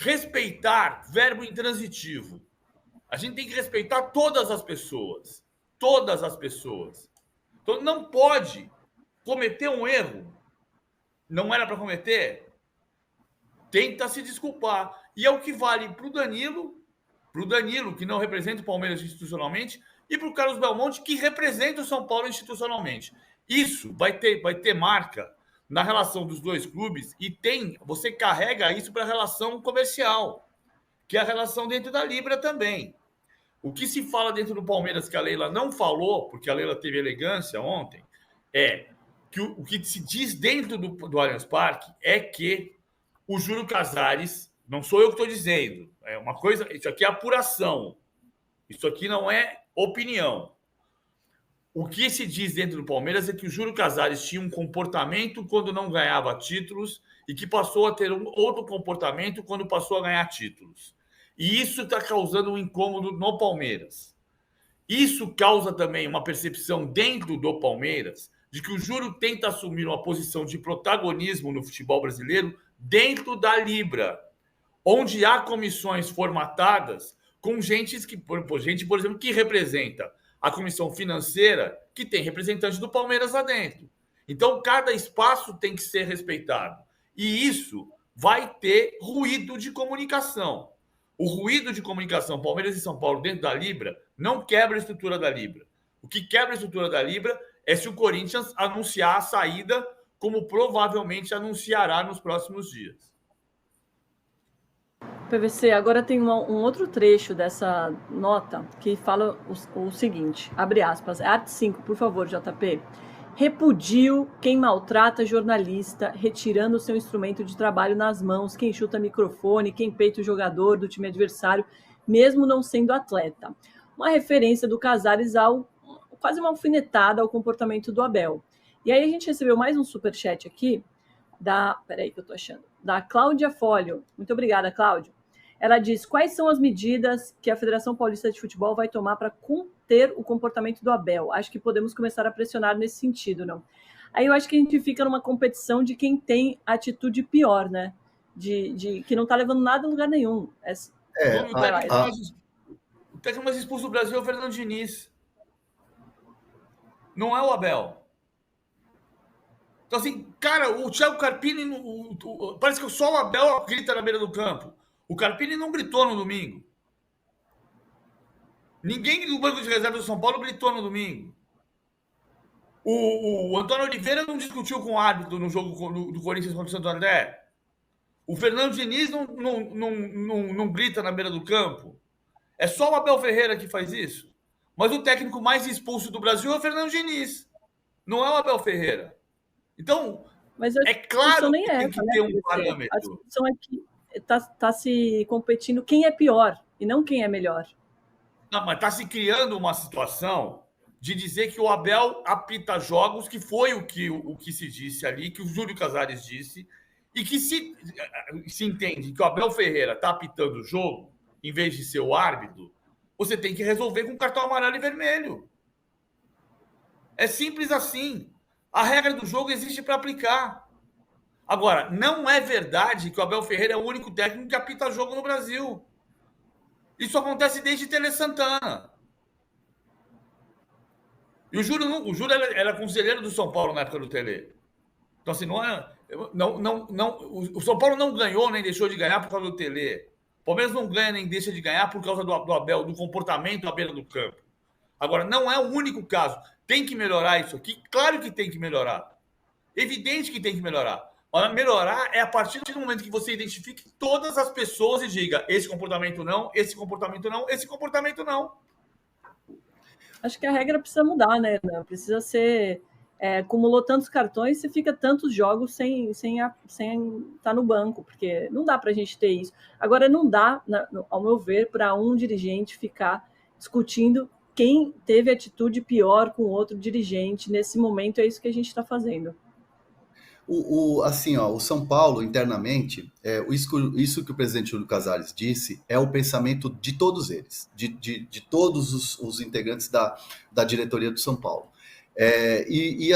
respeitar verbo intransitivo. A gente tem que respeitar todas as pessoas. Todas as pessoas. Então, não pode cometer um erro. Não era para cometer. Tenta se desculpar. E é o que vale para o Danilo, que não representa o Palmeiras institucionalmente, e para o Carlos Belmonte, que representa o São Paulo institucionalmente. Isso vai ter marca na relação dos dois clubes e você carrega isso para a relação comercial, que é a relação dentro da Libra também. O que se fala dentro do Palmeiras que a Leila não falou, porque a Leila teve elegância ontem, é que o que se diz dentro do Allianz Parque é que o Júlio Casares, não sou eu que estou dizendo, é uma coisa, isso aqui é apuração, isso aqui não é opinião. O que se diz dentro do Palmeiras é que o Júlio Casares tinha um comportamento quando não ganhava títulos e que passou a ter um outro comportamento quando passou a ganhar títulos. E isso está causando um incômodo no Palmeiras. Isso causa também uma percepção dentro do Palmeiras de que o Júlio tenta assumir uma posição de protagonismo no futebol brasileiro dentro da Libra, onde há comissões formatadas com gente, por exemplo, que representa a comissão financeira, que tem representantes do Palmeiras lá dentro. Então, cada espaço tem que ser respeitado. E isso vai ter ruído de comunicação. O ruído de comunicação Palmeiras e São Paulo dentro da Libra não quebra a estrutura da Libra. O que quebra a estrutura da Libra é se o Corinthians anunciar a saída, como provavelmente anunciará nos próximos dias. PVC, agora tem um outro trecho dessa nota que fala o seguinte, abre aspas, arte 5, por favor, JP. Repudio quem maltrata jornalista, retirando seu instrumento de trabalho nas mãos, quem chuta microfone, quem peita o jogador do time adversário, mesmo não sendo atleta. Uma referência do Casares ao quase uma alfinetada ao comportamento do Abel. E aí a gente recebeu mais um superchat aqui peraí que eu tô achando, da Cláudia Folho. Muito obrigada, Cláudia. Ela diz, quais são as medidas que a Federação Paulista de Futebol vai tomar para conter o comportamento do Abel? Acho que podemos começar a pressionar nesse sentido, não? Aí eu acho que a gente fica numa competição de quem tem atitude pior, né? De que não tá levando nada a lugar nenhum. O técnico mais expulso do Brasil é o Fernando Diniz. Não é o Abel. Então, assim, cara, o Thiago Carpini, parece que só o Abel grita na beira do campo. O Carpini não gritou no domingo. Ninguém do banco de reserva do São Paulo gritou no domingo. O Antônio Oliveira não discutiu com o árbitro no jogo do Corinthians contra o Santo André. O Fernando Diniz não grita na beira do campo. É só o Abel Ferreira que faz isso. Mas o técnico mais expulso do Brasil é o Fernando Diniz. Não é o Abel Ferreira. Então, é claro que tem que ter um parâmetro. A discussão é que está se competindo quem é pior e não quem é melhor. Não, mas está se criando uma situação de dizer que o Abel apita jogos, que foi o que se disse ali, que o Júlio Casares disse, e que se entende que o Abel Ferreira está apitando o jogo, em vez de ser o árbitro, você tem que resolver com cartão amarelo e vermelho. É simples assim. A regra do jogo existe para aplicar. Agora, não é verdade que o Abel Ferreira é o único técnico que apita jogo no Brasil. Isso acontece desde Tele Santana. E o Júlio era conselheiro do São Paulo na época do Tele. Então, assim, o São Paulo não ganhou nem deixou de ganhar por causa do Tele. O Palmeiras não ganha nem deixa de ganhar por causa do Abel, do comportamento à beira do campo. Agora, não é o único caso. Tem que melhorar isso aqui? Claro que tem que melhorar. Evidente que tem que melhorar. Mas melhorar é a partir do momento que você identifique todas as pessoas e diga esse comportamento não, esse comportamento não, esse comportamento não. Acho que a regra precisa mudar, né? Precisa ser... acumulou tantos cartões, você fica tantos jogos sem estar no banco, porque não dá para a gente ter isso. Agora, não dá, ao meu ver, para um dirigente ficar discutindo quem teve atitude pior com outro dirigente. Nesse momento, é isso que a gente está fazendo. O São Paulo, internamente, isso que o presidente Júlio Casares disse é o pensamento de todos eles, de todos os integrantes da diretoria do São Paulo.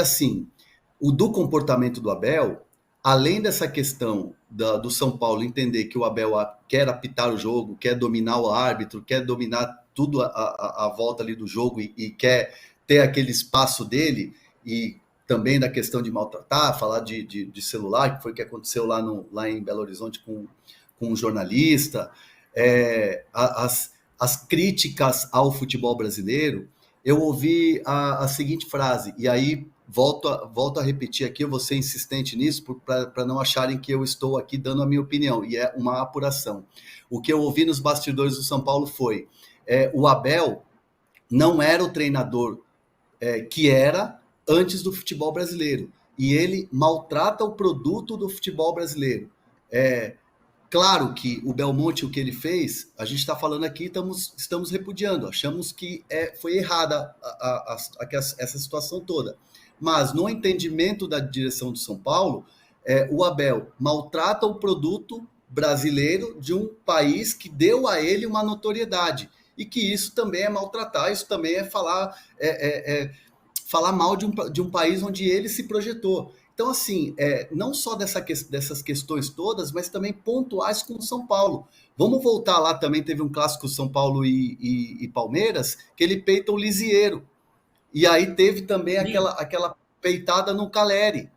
Assim, o do comportamento do Abel, além dessa questão do São Paulo entender que o Abel quer apitar o jogo, quer dominar o árbitro, quer dominar tudo a volta ali do jogo e quer ter aquele espaço dele, e também da questão de maltratar, falar de celular, que foi o que aconteceu lá em Belo Horizonte com um jornalista, as críticas ao futebol brasileiro, eu ouvi a seguinte frase, e aí volto a repetir aqui, eu vou ser insistente nisso, para não acharem que eu estou aqui dando a minha opinião, e é uma apuração. O que eu ouvi nos bastidores do São Paulo foi, o Abel não era o treinador que era antes do futebol brasileiro, e ele maltrata o produto do futebol brasileiro. Claro que o Belmonte, o que ele fez, a gente está falando aqui, estamos repudiando, achamos que foi errada essa situação toda. Mas no entendimento da direção do São Paulo, o Abel maltrata o produto brasileiro de um país que deu a ele uma notoriedade. E que isso também é maltratar, isso também é falar mal de um país onde ele se projetou. Então, assim, não só dessas questões todas, mas também pontuais com o São Paulo. Vamos voltar lá também, teve um clássico São Paulo e Palmeiras, que ele peita o Lisieiro. E aí teve também aquela peitada no Caleri.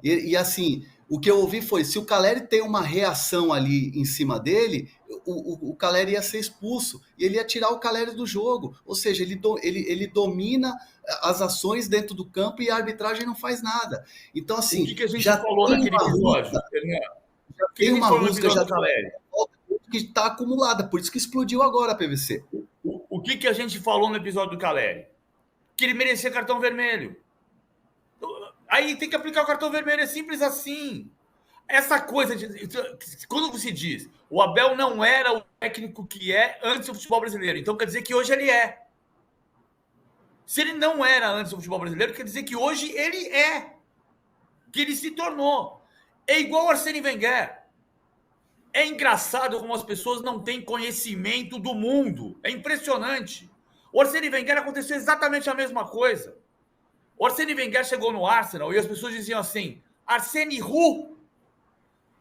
E assim, o que eu ouvi foi, se o Caleri tem uma reação ali em cima dele, o Caleri ia ser expulso, e ele ia tirar o Caleri do jogo. Ou seja, ele domina as ações dentro do campo e a arbitragem não faz nada. Então, assim, o que a gente falou naquele episódio? Já tem uma rusga que está acumulada, por isso que explodiu agora a PVC. O que a gente falou no episódio do Caleri? Que ele merecia cartão vermelho. Aí tem que aplicar o cartão vermelho, é simples assim. Essa coisa de... Quando você diz, o Abel não era o técnico que é antes do futebol brasileiro, então quer dizer que hoje ele é. Se ele não era antes do futebol brasileiro, quer dizer que hoje ele é. Que ele se tornou. É igual o Arsène Wenger. É engraçado como as pessoas não têm conhecimento do mundo. É impressionante. O Arsène Wenger aconteceu exatamente a mesma coisa. O Arsène Wenger chegou no Arsenal e as pessoas diziam assim, Arsène Roux,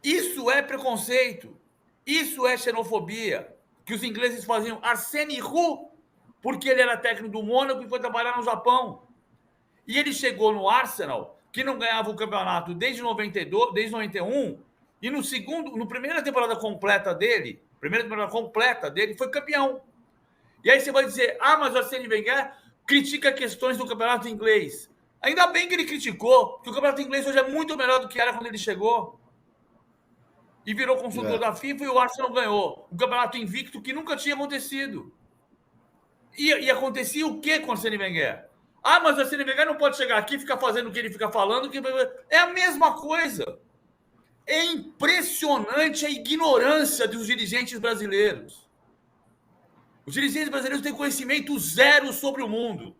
isso é preconceito, isso é xenofobia, que os ingleses faziam Arsène Roux, porque ele era técnico do Mônaco e foi trabalhar no Japão. E ele chegou no Arsenal, que não ganhava o campeonato desde 92, desde 91, e no primeira temporada completa dele, foi campeão. E aí você vai dizer, mas o Arsène Wenger critica questões do campeonato inglês. Ainda bem que ele criticou, porque o campeonato inglês hoje é muito melhor do que era quando ele chegou. E virou consultor da FIFA e o Arsenal ganhou. Um campeonato invicto que nunca tinha acontecido. E acontecia o quê com o Arsène Wenger? Mas o Arsène Wenger não pode chegar aqui e ficar fazendo o que ele fica falando. É a mesma coisa. É impressionante a ignorância dos dirigentes brasileiros. Os dirigentes brasileiros têm conhecimento zero sobre o mundo.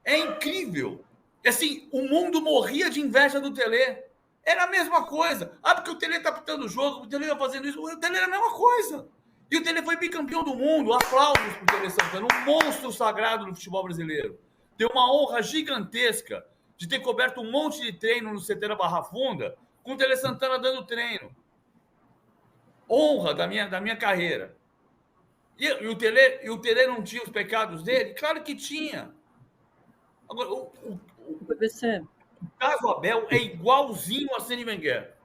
É incrível. Assim, o mundo morria de inveja do Tele. Era a mesma coisa. Porque o Tele está apitando o jogo, o Tele está fazendo isso. O Tele era a mesma coisa. E o Tele foi bicampeão do mundo. Aplausos para o Tele Santana, um monstro sagrado do futebol brasileiro. Tem uma honra gigantesca de ter coberto um monte de treino no CT da Barra Funda com o Tele Santana dando treino. Honra da minha carreira. E o Tele não tinha os pecados dele? Claro que tinha. Agora, o caso Abel é igualzinho a Arsène Wenger.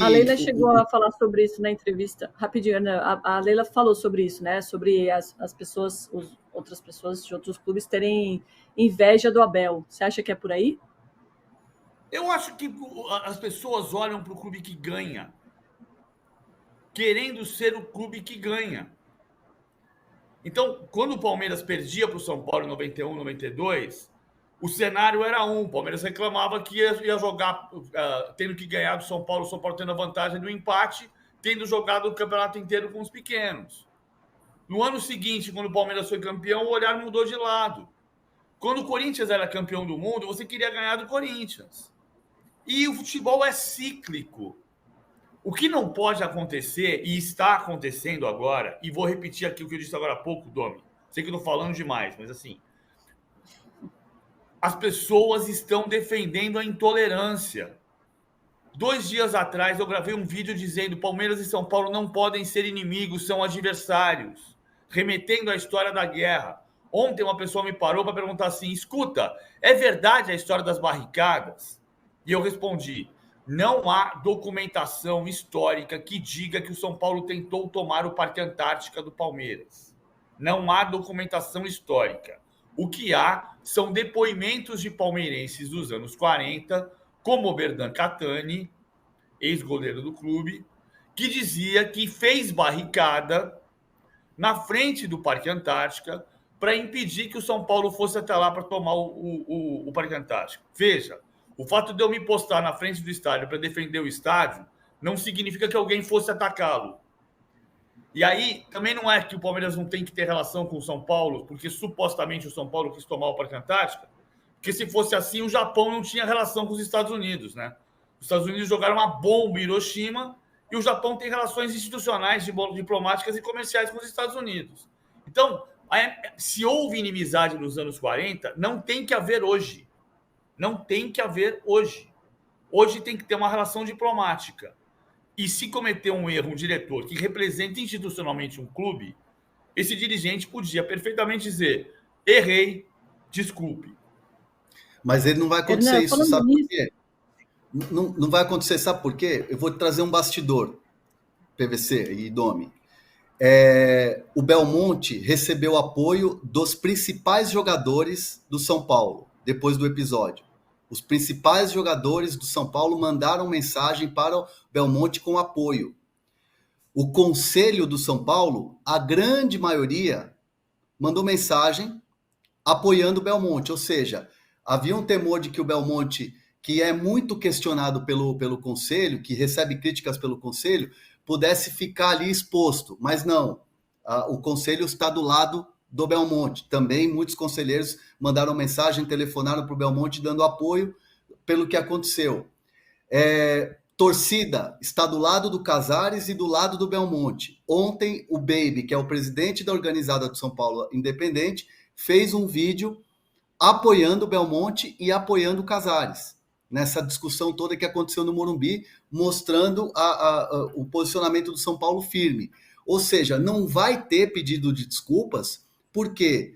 A Leila chegou a falar sobre isso na entrevista. Rapidinho, né? A Leila falou sobre isso, né? Sobre as pessoas, outras pessoas de outros clubes terem inveja do Abel. Você acha que é por aí? Eu acho que as pessoas olham para o clube que ganha, querendo ser o clube que ganha. Então, quando o Palmeiras perdia para o São Paulo em 91, 92, o cenário era o Palmeiras reclamava que ia jogar tendo que ganhar do São Paulo, o São Paulo tendo a vantagem do empate, tendo jogado o campeonato inteiro com os pequenos. No ano seguinte, quando o Palmeiras foi campeão, o olhar mudou de lado. Quando o Corinthians era campeão do mundo, você queria ganhar do Corinthians. E o futebol é cíclico. O que não pode acontecer, e está acontecendo agora, e vou repetir aqui o que eu disse agora há pouco, Domi, sei que eu estou falando demais, mas assim, as pessoas estão defendendo a intolerância. 2 dias atrás eu gravei um vídeo dizendo Palmeiras e São Paulo não podem ser inimigos, são adversários, remetendo à história da guerra. Ontem uma pessoa me parou para perguntar assim, escuta, é verdade a história das barricadas? E eu respondi, não há documentação histórica que diga que o São Paulo tentou tomar o Parque Antártica do Palmeiras. Não há documentação histórica. O que há são depoimentos de palmeirenses dos anos 40, como o Berdan Catani, ex-goleiro do clube, que dizia que fez barricada na frente do Parque Antártica para impedir que o São Paulo fosse até lá para tomar o Parque Antártico. Veja, o fato de eu me postar na frente do estádio para defender o estádio não significa que alguém fosse atacá-lo. E aí, também não é que o Palmeiras não tem que ter relação com o São Paulo, porque supostamente o São Paulo quis tomar o Parque Antártica, porque se fosse assim, o Japão não tinha relação com os Estados Unidos, né? Os Estados Unidos jogaram uma bomba em Hiroshima e o Japão tem relações institucionais, diplomáticas e comerciais com os Estados Unidos. Então, se houve inimizade nos anos 40, não tem que haver hoje. Não tem que haver hoje. Hoje tem que ter uma relação diplomática. E se cometer um erro, um diretor que representa institucionalmente um clube, esse dirigente podia perfeitamente dizer, errei, desculpe. Mas ele não vai acontecer isso, sabe por quê? Não vai acontecer, sabe por quê? Eu vou te trazer um bastidor, PVC e Domi. O Belmonte recebeu apoio dos principais jogadores do São Paulo, depois do episódio. Os principais jogadores do São Paulo mandaram mensagem para o Belmonte com apoio. O Conselho do São Paulo, a grande maioria, mandou mensagem apoiando o Belmonte. Ou seja, havia um temor de que o Belmonte, que é muito questionado pelo Conselho, que recebe críticas pelo Conselho, pudesse ficar ali exposto. Mas não, o Conselho está do lado do Belmonte. Também muitos conselheiros mandaram mensagem, telefonaram para o Belmonte dando apoio pelo que aconteceu. Torcida está do lado do Casares e do lado do Belmonte. Ontem o Baby, que é o presidente da organizada do São Paulo Independente, fez um vídeo apoiando o Belmonte e apoiando o Casares, nessa discussão toda que aconteceu no Morumbi, mostrando o posicionamento do São Paulo firme. Ou seja, não vai ter pedido de desculpas, porque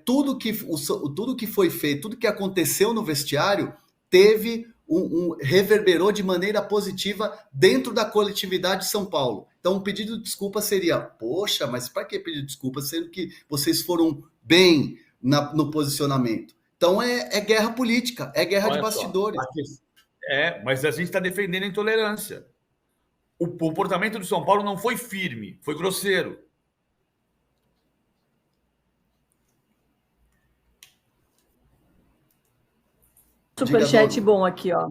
tudo que foi feito, tudo que aconteceu no vestiário, teve reverberou de maneira positiva dentro da coletividade de São Paulo. Então, um pedido de desculpa seria, poxa, mas para que pedir desculpa, sendo que vocês foram bem no posicionamento? Então, é guerra política, é guerra de bastidores. Mas a gente está defendendo a intolerância. O comportamento do São Paulo não foi firme, foi grosseiro. Superchat bom aqui, ó,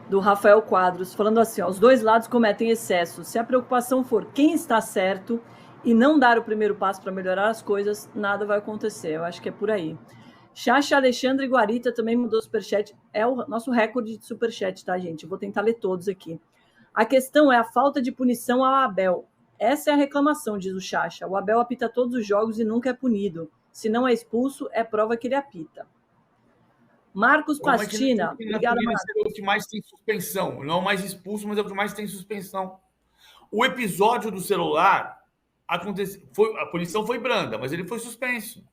do Rafael Quadros, falando assim, ó, os dois lados cometem excessos. Se a preocupação for quem está certo e não dar o primeiro passo para melhorar as coisas, nada vai acontecer. Eu acho que é por aí. Chacha Alexandre Guarita também mandou superchat. É o nosso recorde de superchat, tá, gente? Eu vou tentar ler todos aqui. A questão é a falta de punição ao Abel. Essa é a reclamação, diz o Chacha. O Abel apita todos os jogos e nunca é punido. Se não é expulso, é prova que ele apita. Marcos Pastina. Obrigada, Marcos. É o que mais tem suspensão. Não mais expulso, mas é o que mais tem suspensão. O episódio do celular aconteceu. A punição foi branda, mas ele foi suspenso.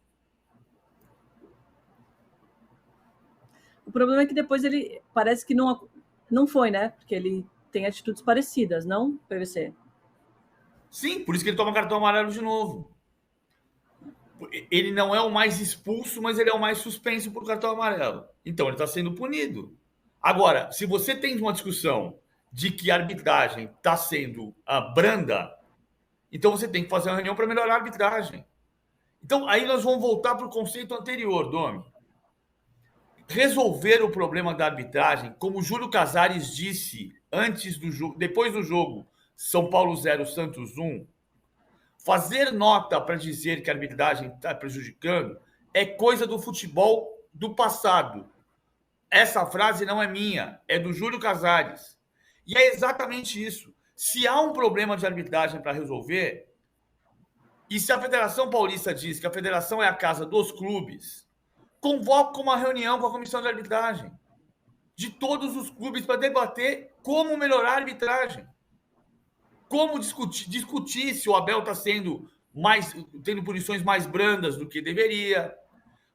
O problema é que depois ele parece que não foi, né? Porque ele tem atitudes parecidas, não, PVC? Sim, por isso que ele toma cartão amarelo de novo. Ele não é o mais expulso, mas ele é o mais suspenso por cartão amarelo. Então, ele está sendo punido. Agora, se você tem uma discussão de que a arbitragem está sendo branda, então você tem que fazer uma reunião para melhorar a arbitragem. Então, aí nós vamos voltar para o conceito anterior, Domi. Resolver o problema da arbitragem, como o Júlio Casares disse antes do jogo, depois do jogo São Paulo 0, Santos 1, fazer nota para dizer que a arbitragem está prejudicando é coisa do futebol do passado. Essa frase não é minha, é do Júlio Casares. E é exatamente isso. Se há um problema de arbitragem para resolver, e se a Federação Paulista diz que a federação é a casa dos clubes, convoca uma reunião com a comissão de arbitragem de todos os clubes para debater como melhorar a arbitragem. Como discutir se o Abel está tendo punições mais brandas do que deveria.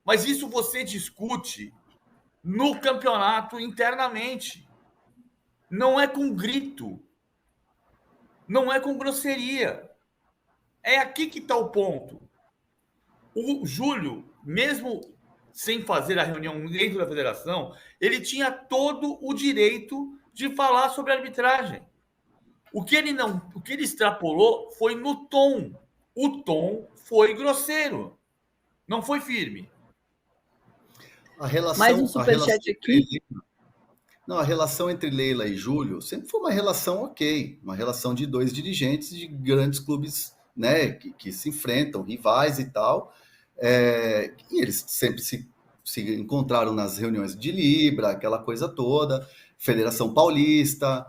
Mas isso você discute no campeonato internamente. Não é com grito. Não é com grosseria. É aqui que está o ponto. O Júlio, mesmo sem fazer a reunião dentro da federação, ele tinha todo o direito de falar sobre a arbitragem. O que ele extrapolou foi no tom. O tom foi grosseiro, não foi firme. Mais um superchat aqui. A relação entre Leila e Júlio sempre foi uma relação ok, uma relação de dois dirigentes de grandes clubes, né, que se enfrentam, rivais e tal, e eles sempre se encontraram nas reuniões de Libra, aquela coisa toda, Federação Paulista,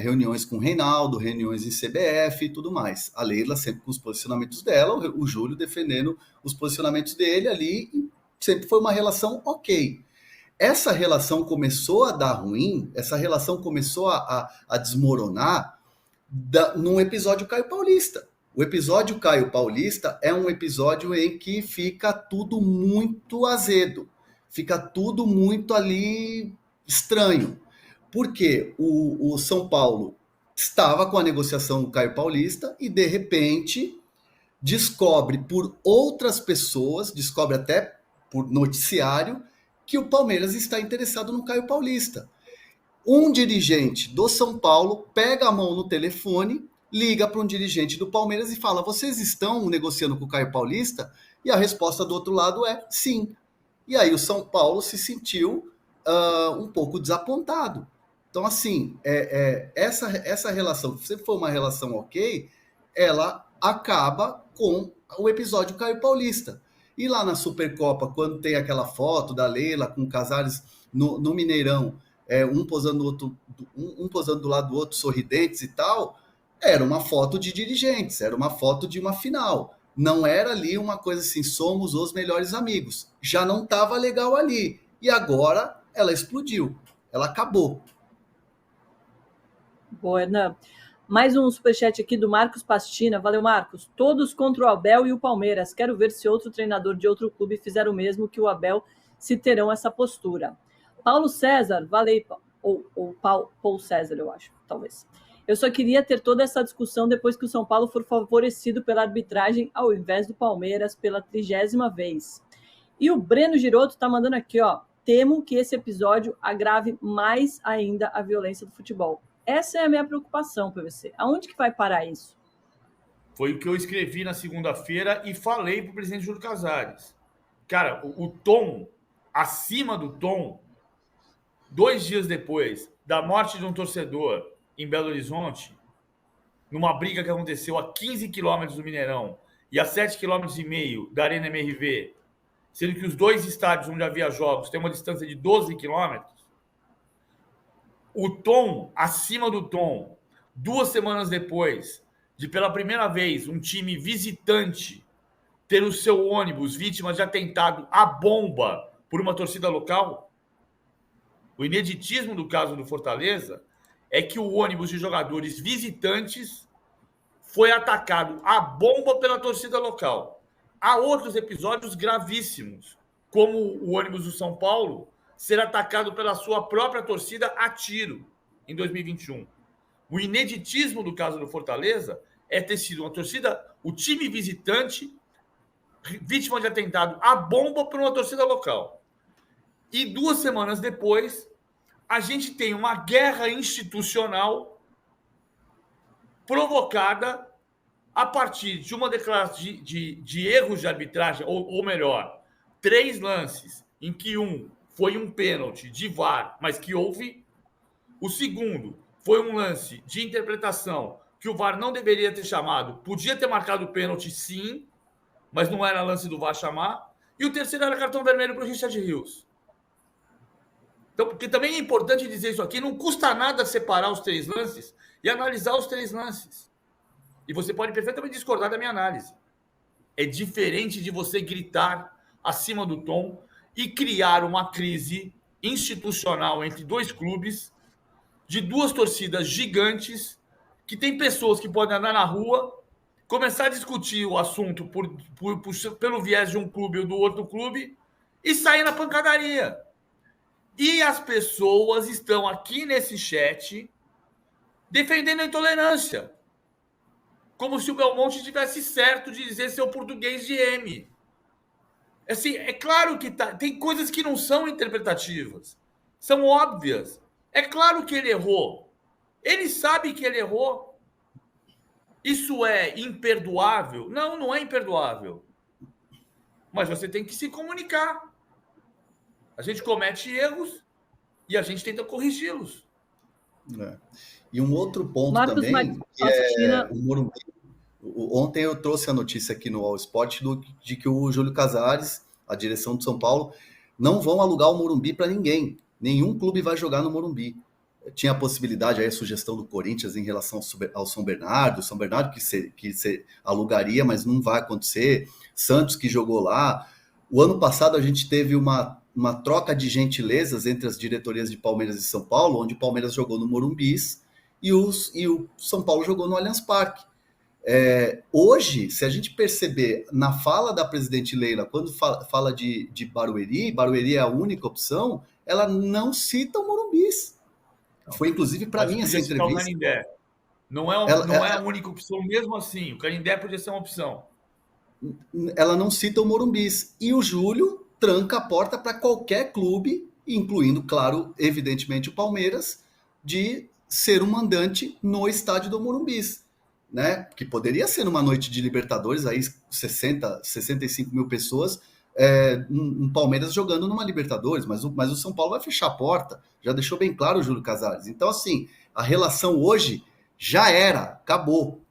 reuniões com o Reinaldo, reuniões em CBF e tudo mais. A Leila sempre com os posicionamentos dela, o Júlio defendendo os posicionamentos dele ali, sempre foi uma relação ok. Essa relação começou a dar ruim, essa relação começou a desmoronar num episódio Caio Paulista. O episódio Caio Paulista é um episódio em que fica tudo muito azedo, fica tudo muito ali estranho. Porque o São Paulo estava com a negociação do Caio Paulista e, de repente, descobre por outras pessoas, descobre até por noticiário, que o Palmeiras está interessado no Caio Paulista. Um dirigente do São Paulo pega a mão no telefone, liga para um dirigente do Palmeiras e fala: vocês estão negociando com o Caio Paulista? E a resposta do outro lado é sim. E aí o São Paulo se sentiu um pouco desapontado. Então, assim, essa relação, que sempre foi uma relação ok, ela acaba com o episódio Caio Paulista. E lá na Supercopa, quando tem aquela foto da Leila com o Casares no Mineirão, um posando do lado do outro, sorridentes e tal, era uma foto de dirigentes, era uma foto de uma final. Não era ali uma coisa assim, somos os melhores amigos. Já não estava legal ali. E agora ela explodiu, ela acabou. Boa, Hernan. Mais um superchat aqui do Marcos Pastina. Valeu, Marcos. Todos contra o Abel e o Palmeiras. Quero ver se outro treinador de outro clube fizer o mesmo que o Abel, se terão essa postura. Paulo César, valeu. Ou Paulo César, eu acho, talvez. Eu só queria ter toda essa discussão depois que o São Paulo for favorecido pela arbitragem ao invés do Palmeiras pela 30ª vez. E o Breno Giroto está mandando aqui, ó. Temo que esse episódio agrave mais ainda a violência do futebol. Essa é a minha preocupação, PVC. Aonde que vai parar isso? Foi o que eu escrevi na segunda-feira e falei para o presidente Júlio Casares. Cara, o tom, acima do tom, 2 dias depois da morte de um torcedor em Belo Horizonte, numa briga que aconteceu a 15 quilômetros do Mineirão e a 7,5 quilômetros da Arena MRV, sendo que os 2 estádios onde havia jogos têm uma distância de 12 quilômetros, o tom, acima do tom, 2 semanas depois de, pela primeira vez, um time visitante ter o seu ônibus vítima de atentado à bomba por uma torcida local, o ineditismo do caso do Fortaleza é que o ônibus de jogadores visitantes foi atacado à bomba pela torcida local. Há outros episódios gravíssimos, como o ônibus do São Paulo ser atacado pela sua própria torcida a tiro em 2021. O ineditismo do caso do Fortaleza é ter sido uma torcida, o time visitante, vítima de atentado à bomba por uma torcida local. E 2 semanas depois, a gente tem uma guerra institucional provocada a partir de uma declaração de erros de arbitragem, ou melhor, 3 lances em que um foi um pênalti de VAR, mas que houve. O segundo foi um lance de interpretação que o VAR não deveria ter chamado. Podia ter marcado o pênalti, sim, mas não era lance do VAR chamar. E o terceiro era cartão vermelho para o Richard Rios. Então, porque também é importante dizer isso aqui, não custa nada separar os 3 lances e analisar os 3 lances. E você pode perfeitamente discordar da minha análise. É diferente de você gritar acima do tom e criar uma crise institucional entre 2 clubes de duas torcidas gigantes que tem pessoas que podem andar na rua, começar a discutir o assunto pelo viés de um clube ou do outro clube e sair na pancadaria. E as pessoas estão aqui nesse chat defendendo a intolerância. Como se o Belmonte tivesse certo de dizer ser o português de M. Assim, é claro que tem coisas que não são interpretativas. São óbvias. É claro que ele errou. Ele sabe que ele errou. Isso é imperdoável? Não, não é imperdoável. Mas você tem que se comunicar. A gente comete erros e a gente tenta corrigi-los. E um outro ponto Marcos também, que é o Morumbi. Ontem eu trouxe a notícia aqui no All Sport de que o Júlio Casares, a direção do São Paulo, não vão alugar o Morumbi para ninguém. Nenhum clube vai jogar no Morumbi. Tinha a possibilidade, aí a sugestão do Corinthians em relação ao São Bernardo que se alugaria, mas não vai acontecer. Santos que jogou lá. O ano passado a gente teve uma troca de gentilezas entre as diretorias de Palmeiras e São Paulo, onde o Palmeiras jogou no Morumbi e o São Paulo jogou no Allianz Parque. Hoje, se a gente perceber na fala da presidente Leila, quando fala de Barueri é a única opção, ela não cita o Morumbi. Foi, inclusive, para mim, essa entrevista. O Canindé. Não é a única opção, mesmo assim. O Canindé podia ser uma opção. Ela não cita o Morumbi. E o Júlio tranca a porta para qualquer clube, incluindo, claro, evidentemente, o Palmeiras, de ser um mandante no estádio do Morumbi. Né? Que poderia ser numa noite de Libertadores, aí 65 mil pessoas, um Palmeiras jogando numa Libertadores, mas o São Paulo vai fechar a porta, já deixou bem claro o Júlio Casares. Então, assim, a relação hoje já era, acabou.